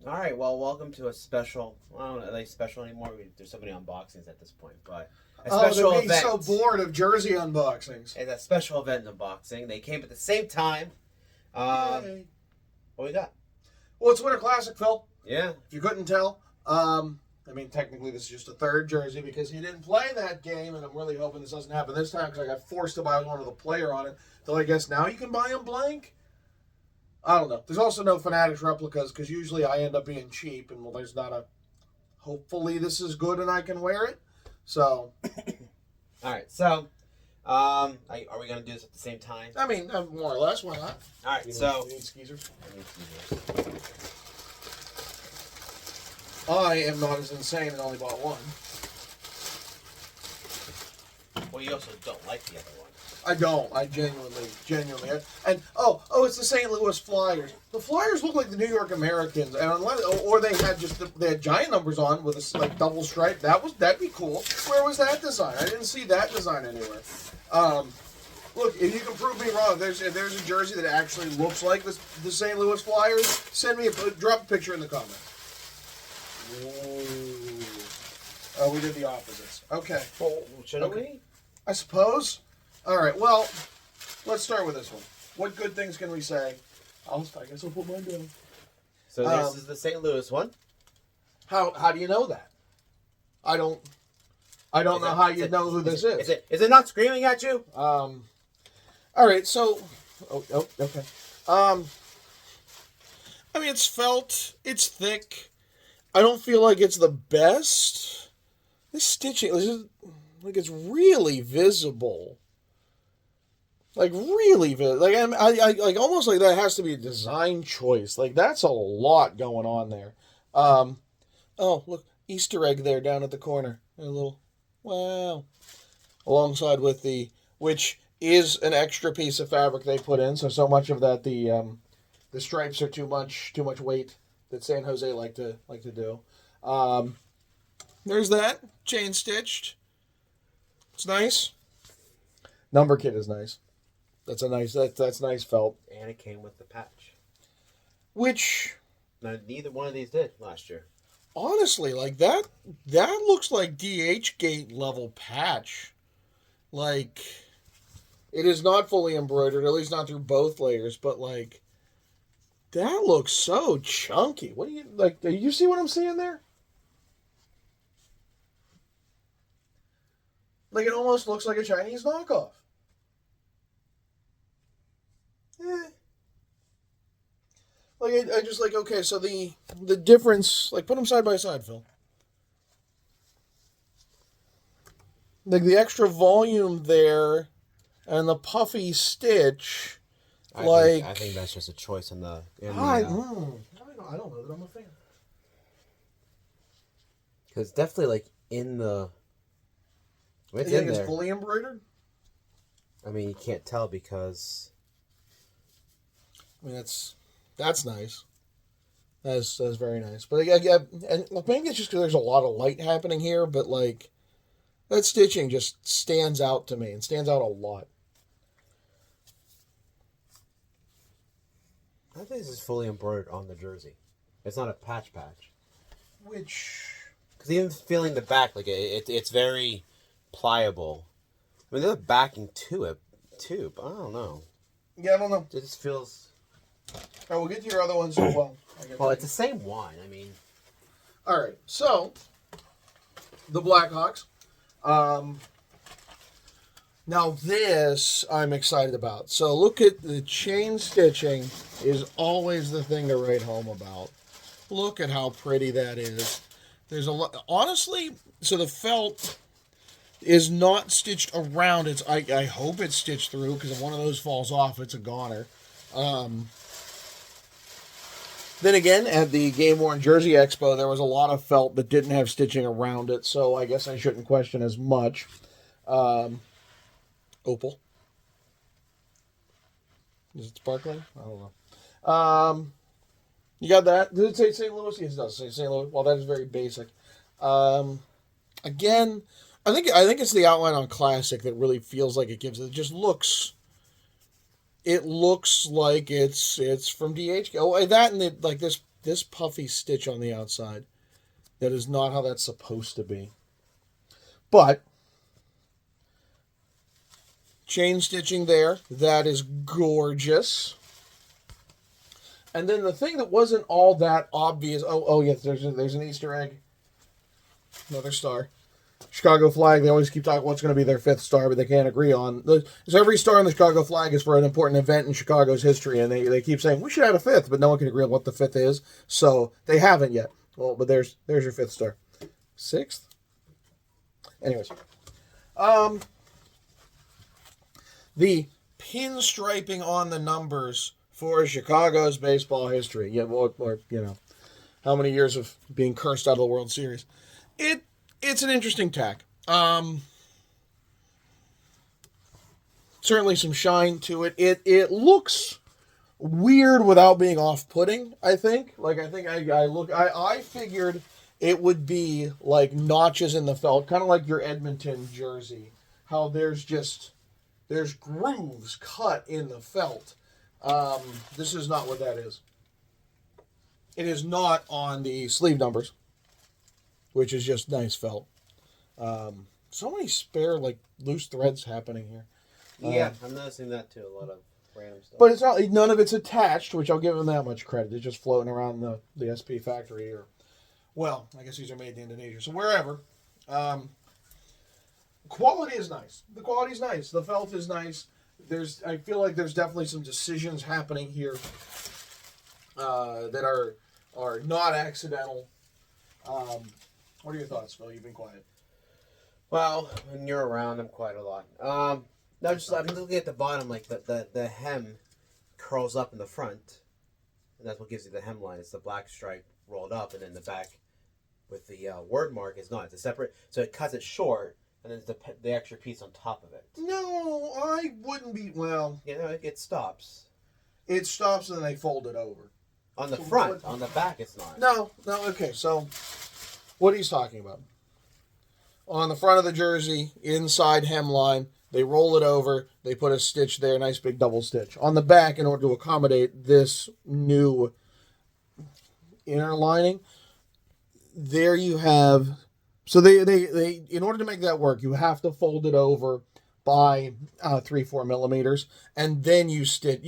All right, well, welcome to a special. Well, I don't know, are they special anymore? There's so many unboxings at this point, but a Oh, they're special being event. so bored of jersey unboxings. It's a special event unboxing. They came at the same time. Yay. What we got? Well, it's Winter Classic, Phil. Yeah. If you couldn't tell. I mean, technically, this is just a third jersey because he didn't play that game, and I'm really hoping this doesn't happen this time because I got forced to buy one with a player on it. So I guess now you can buy them blank? I don't know. There's also no Fanatics replicas because usually I end up being cheap, and well, there's not a. Hopefully, this is good and I can wear it. So. All right, so. Are we going to do this at the same time? I mean, more or less, why not? All right, You so. need skeezers? I am not as insane and only bought one. Well, you also don't like the other one. I don't. I genuinely. And it's the St. Louis Flyers. The Flyers look like the New York Americans, and unless or they had they had giant numbers on with a like double stripe. That'd be cool. Where was that design? I didn't see that design anywhere. Look, if you can prove me wrong, if there's a jersey that actually looks like the St. Louis Flyers, send me drop a picture in the comments. Whoa. Oh, we did the opposites. Okay. Well, shouldn't we? I suppose. All right. Well, let's start with this one. What good things can we say? I guess I'll put mine down. So this is the St. Louis one. How do you know that? I don't know how you know who this is. Is it not screaming at you? All right. So, okay. I mean, it's felt. It's thick. I don't feel like it's the best. This stitching, like it's really visible. Like really visible. Like I like almost like that has to be a design choice. Like that's a lot going on there. Oh look, Easter egg there down at the corner. A little, wow. Alongside with which is an extra piece of fabric they put in. So much of that the stripes are too much weight that San Jose like to do. There's that chain stitched. It's nice. Number kit is nice. That's nice felt. And it came with the patch. Which Now, neither one of these did last year. honestly, like that looks like DH gate level patch. Like it is not fully embroidered, at least not through both layers, but like that looks so chunky. What do you like? Do you see what I'm seeing there? Like it almost looks like a Chinese knockoff. Like I just like okay. So the difference, like put them side by side, Phil. Like the extra volume there, and the puffy stitch. I think that's just a choice in the. I don't know that I'm a fan. Because definitely, like in the. It's You think in it's there. fully embroidered? I mean, you can't tell because. I mean, that's nice. That's very nice. But yeah, and maybe it's just because there's a lot of light happening here, but like that stitching just stands out to me and stands out a lot. I think this is fully embroidered on the jersey. It's not a patch. Which Because even feeling the back, like it's very pliable. I mean, there's a backing to it too, but I don't know. yeah, I don't know. It just feels. All right, we'll get to your other ones as well. Well, it's the same one. I mean. All right, so the Blackhawks. Now this I'm excited about. So look at the chain stitching is always the thing to write home about. Look at how pretty that is. There's a lot. Honestly, so the felt is not stitched around. I hope it's stitched through because if one of those falls off, it's a goner. Then again, at the Game Worn Jersey Expo, there was a lot of felt that didn't have stitching around it, so I guess I shouldn't question as much. Opal. Is it sparkling? I don't know. You got that? Did it say St. Louis? Yes, it does say St. Louis. Well, that is very basic. Again, I think it's the outline on Classic that really feels like it gives it. It just looks. It looks like it's from DH. Oh, that and like this this puffy stitch on the outside. That is not how that's supposed to be. But chain stitching there, that is gorgeous. And then the thing that wasn't all that obvious, oh yes, there's an Easter egg. Another star. Chicago flag, they always keep talking what's going to be their 5th star, but they can't agree on. So every star on the Chicago flag is for an important event in Chicago's history, and they keep saying, we should have a 5th, but no one can agree on what the 5th is, so they haven't yet. Well, but there's your 5th star. 6th? Anyways. The pinstriping on the numbers for Chicago's baseball history. Yeah, or how many years of being cursed out of the World Series. It's an interesting tack. Certainly some shine to it. It looks weird without being off-putting, I think. I figured it would be like notches in the felt, kind of like your Edmonton jersey. How there's grooves cut in the felt. This is not what that is. It is not on the sleeve numbers, which is just nice felt. So many spare, loose threads happening here. Yeah, I'm noticing that too. A lot of random stuff. But it's not. None of it's attached, which I'll give them that much credit. It's just floating around the SP factory, well, I guess these are made in Indonesia, so wherever. Quality is nice. The quality's nice. The felt is nice. I feel like there's definitely some decisions happening here that are not accidental. What are your thoughts, Phil? You've been quiet. Well, when you're around, I'm quite a lot. I'm looking at the bottom, the hem curls up in the front, and that's what gives you the hemline. It's the black stripe rolled up, and then the back with the word mark is not. It's a separate, so it cuts it short, and then the extra piece on top of it. No, I wouldn't be. Well, it stops. It stops, and then they fold it over. On the front, on the back, it's not. No. Okay, so what he's talking about. On the front of the jersey, inside hemline, they roll it over, they put a stitch there, nice big double stitch. On the back, in order to accommodate this new inner lining, there you have... So they in order to make that work, you have to fold it over by 3-4 millimeters, and then you stitch...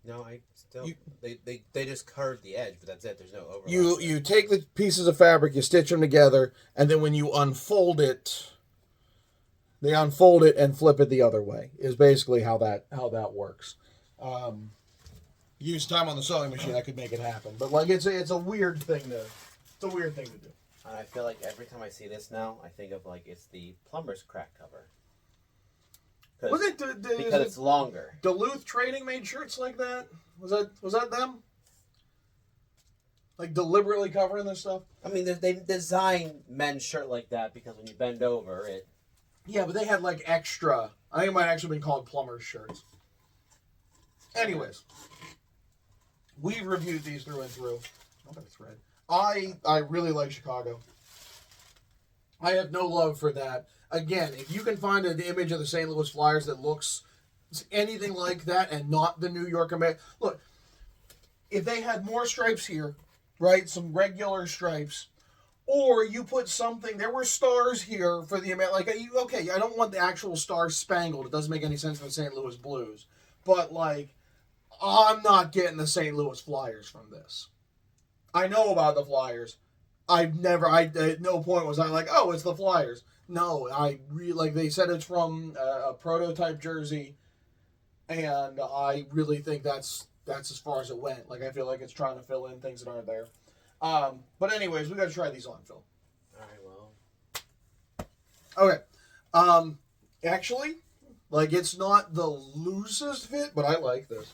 No, I still... They just curved the edge, but that's it. There's no overlap. You take the pieces of fabric, you stitch them together, and then when you unfold it, they unfold it and flip it the other way. Is basically how that works. Use time on the sewing machine, I could make it happen, but it's a weird thing to do. I feel like every time I see this now, I think of it's the plumber's crack cover. Because it's longer. Duluth Trading made shirts like that? Was that them? Deliberately covering this stuff? I mean, they design men's shirt like that because when you bend over it... Yeah, but they had extra... I think it might actually been called plumber's shirts. Anyways. We've reviewed these through and through. Not a thread. I really like Chicago. I have no love for that. Again, if you can find an image of the St. Louis Flyers that looks anything like that and not the New York American... Look, if they had more stripes here, right, some regular stripes, or you put something... There were stars here for the... Okay, I don't want the actual stars spangled. It doesn't make any sense for the St. Louis Blues. But, I'm not getting the St. Louis Flyers from this. I know about the Flyers. At no point was I oh, it's the Flyers. No, I really, they said it's from a prototype jersey, and I really think that's as far as it went. I feel like it's trying to fill in things that aren't there. But anyways, we got to try these on, Phil. All right, well. Okay. Actually, it's not the loosest fit, but I like this.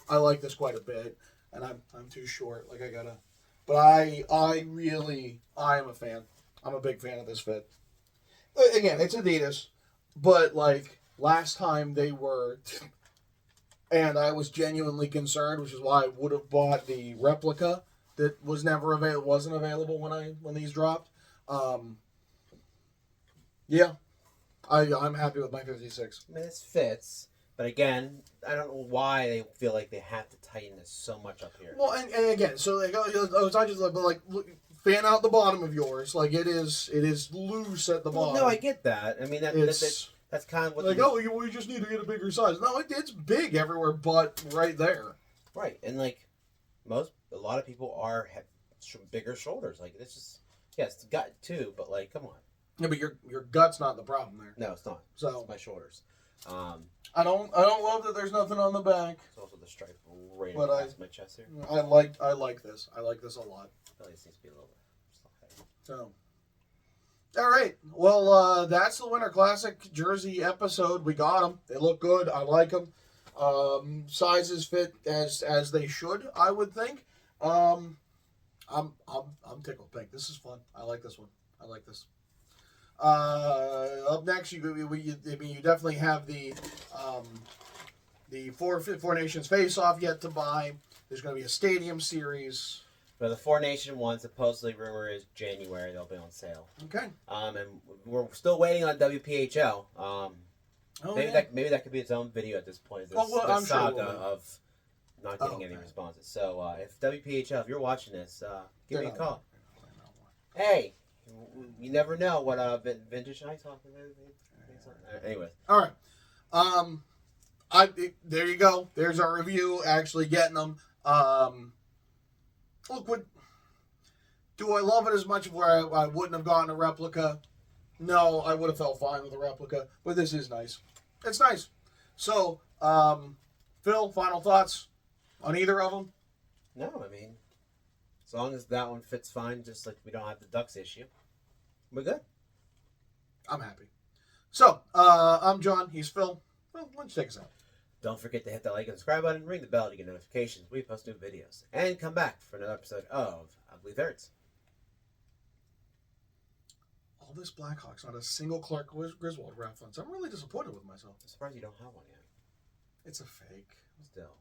I like this quite a bit, and I'm too short. I gotta... But I'm a fan. I'm a big fan of this fit. Again, it's Adidas, but last time they were, and I was genuinely concerned, which is why I would have bought the replica that was never wasn't available when these dropped. Yeah, I'm happy with my 56. I mean, this fits, But again, I don't know why they feel like they have to tighten this so much up here. Well, and again, so like, it's not just like, but like, look, fan out the bottom of yours. Like it is loose at the bottom. No, I get that. I mean, that's kind of what like. We just need to get a bigger size. No, it's big everywhere, but right there. Right, and like a lot of people have bigger shoulders. Like it's just it's gut too, but like come on. Yeah, but your gut's not the problem there. No, it's not. So it's my shoulders. I don't love that there's nothing on the back. It's also the stripe right across my chest here. I like this. I like this a lot. I feel like this needs to be a little bit. So, all right. Well, that's the Winter Classic jersey episode. We got them. They look good. I like them. Sizes fit as they should, I would think. I'm tickled pink. This is fun. I like this one. I like this. Up next, you definitely have the Four Nations face-off yet to buy. There's going to be a stadium series. But the Four Nation one, supposedly rumor is January they'll be on sale. Okay. And we're still waiting on WPHL. Maybe that could be its own video at this point. I'm saga sure of not getting any responses. So if WPHL, if you're watching this, give me a call. Hey. You never know what vintage I talking about. Anyways. All right. There you go. There's our review. Actually getting them. Look, do I love it as much where I wouldn't have gotten a replica? No, I would have felt fine with a replica. But this is nice. It's nice. So, Phil, final thoughts on either of them? No, I mean, as long as that one fits fine, just like we don't have the Ducks issue, we're good. I'm happy. So, I'm John. He's Phil. Well, why don't you take us out? Don't forget to hit that like and subscribe button, ring the bell to get notifications. We post new videos. And come back for another episode of Ugly Thirds. All this Blackhawks, not a single Clark Griswold reference. I'm really disappointed with myself. I'm surprised you don't have one yet. It's a fake. Still.